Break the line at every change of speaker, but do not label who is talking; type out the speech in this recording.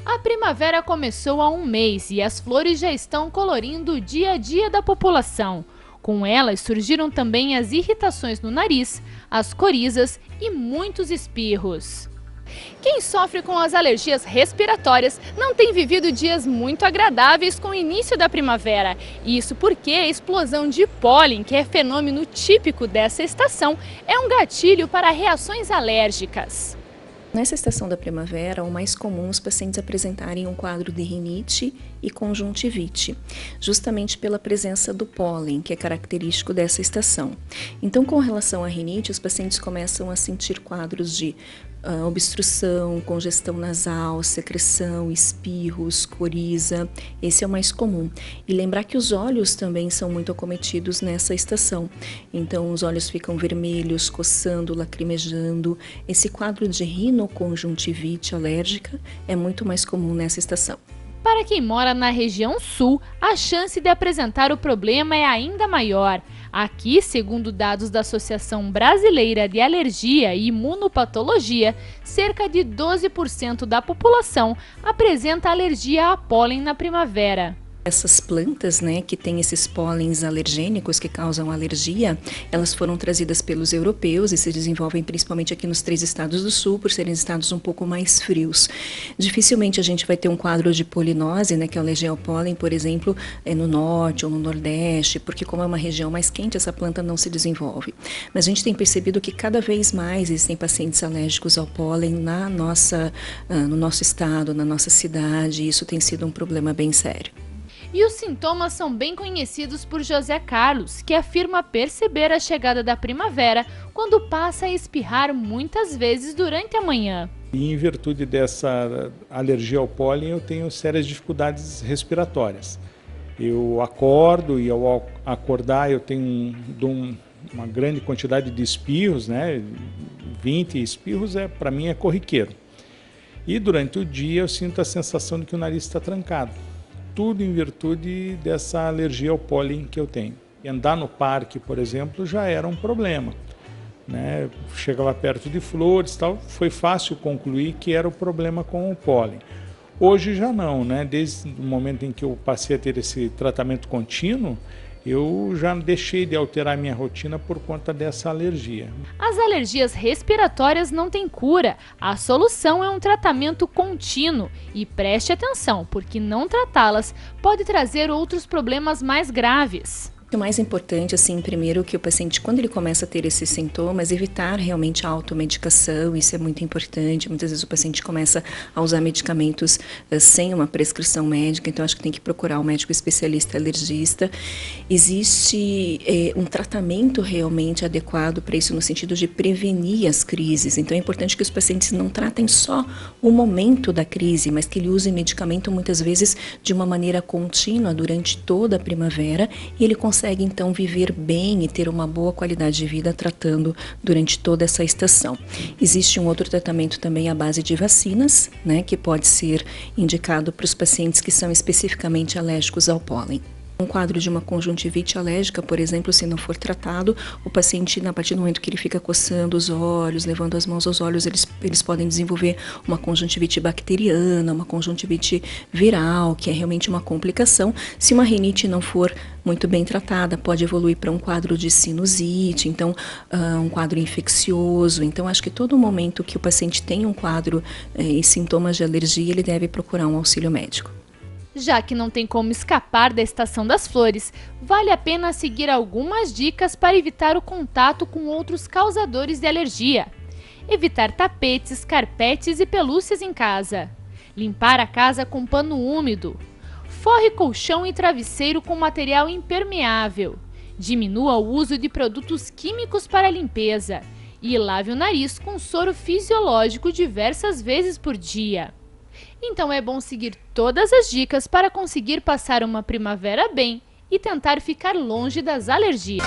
A primavera começou há um mês e as flores já estão colorindo o dia a dia da população. Com elas surgiram também as irritações no nariz, as corizas e muitos espirros. Quem sofre com as alergias respiratórias não tem vivido dias muito agradáveis com o início da primavera. Isso porque a explosão de pólen, que é fenômeno típico dessa estação, é um gatilho para reações alérgicas.
Nessa estação da primavera, o mais comum os pacientes apresentarem um quadro de rinite e conjuntivite, justamente pela presença do pólen, que é característico dessa estação. Então, com relação à rinite, os pacientes começam a sentir quadros de obstrução, congestão nasal, secreção, espirros, coriza. Esse é o mais comum. E lembrar que os olhos também são muito acometidos nessa estação. Então, os olhos ficam vermelhos, coçando, lacrimejando. Esse quadro de rinoconjuntivite alérgica é muito mais comum nessa estação.
Para quem mora na região sul, a chance de apresentar o problema é ainda maior. Aqui, segundo dados da Associação Brasileira de Alergia e Imunopatologia, cerca de 12% da população apresenta alergia a pólen na primavera.
Essas plantas, que têm esses pólens alergênicos que causam alergia, elas foram trazidas pelos europeus e se desenvolvem principalmente aqui nos 3 estados do sul, por serem estados um pouco mais frios. Dificilmente a gente vai ter um quadro de polinose, que é alergia ao pólen, por exemplo, no norte ou no nordeste, porque como é uma região mais quente, essa planta não se desenvolve. Mas a gente tem percebido que cada vez mais existem pacientes alérgicos ao pólen no nosso estado, na nossa cidade, e isso tem sido um problema bem sério.
E os sintomas são bem conhecidos por José Carlos, que afirma perceber a chegada da primavera quando passa a espirrar muitas vezes durante a manhã.
E em virtude dessa alergia ao pólen, eu tenho sérias dificuldades respiratórias. Eu acordo e ao acordar eu tenho uma grande quantidade de espirros, 20 espirros para mim é corriqueiro. E durante o dia eu sinto a sensação de que o nariz está trancado. Tudo em virtude dessa alergia ao pólen que eu tenho. E andar no parque, por exemplo, já era um problema. Chegava perto de flores e tal, foi fácil concluir que era o problema com o pólen. Hoje já não, desde o momento em que eu passei a ter esse tratamento contínuo, eu já deixei de alterar minha rotina por conta dessa alergia.
As alergias respiratórias não têm cura. A solução é um tratamento contínuo. E preste atenção, porque não tratá-las pode trazer outros problemas mais graves.
O mais importante, primeiro que o paciente, quando ele começa a ter esses sintomas, evitar realmente a automedicação, isso é muito importante. Muitas vezes o paciente começa a usar medicamentos sem uma prescrição médica, então acho que tem que procurar um médico especialista alergista. Existe um tratamento realmente adequado para isso, no sentido de prevenir as crises. Então é importante que os pacientes não tratem só o momento da crise, mas que ele use medicamento muitas vezes de uma maneira contínua durante toda a primavera e ele consegue então viver bem e ter uma boa qualidade de vida tratando durante toda essa estação. Existe um outro tratamento também à base de vacinas, que pode ser indicado para os pacientes que são especificamente alérgicos ao pólen. Um quadro de uma conjuntivite alérgica, por exemplo, se não for tratado, o paciente, a partir do momento que ele fica coçando os olhos, levando as mãos aos olhos, eles podem desenvolver uma conjuntivite bacteriana, uma conjuntivite viral, que é realmente uma complicação. Se uma rinite não for muito bem tratada, pode evoluir para um quadro de sinusite, então um quadro infeccioso. Então, acho que todo momento que o paciente tem um quadro e sintomas de alergia, ele deve procurar um auxílio médico.
Já que não tem como escapar da estação das flores, vale a pena seguir algumas dicas para evitar o contato com outros causadores de alergia. Evitar tapetes, carpetes e pelúcias em casa. Limpar a casa com pano úmido. Forre colchão e travesseiro com material impermeável. Diminua o uso de produtos químicos para limpeza. E lave o nariz com soro fisiológico diversas vezes por dia. Então é bom seguir todas as dicas para conseguir passar uma primavera bem e tentar ficar longe das alergias.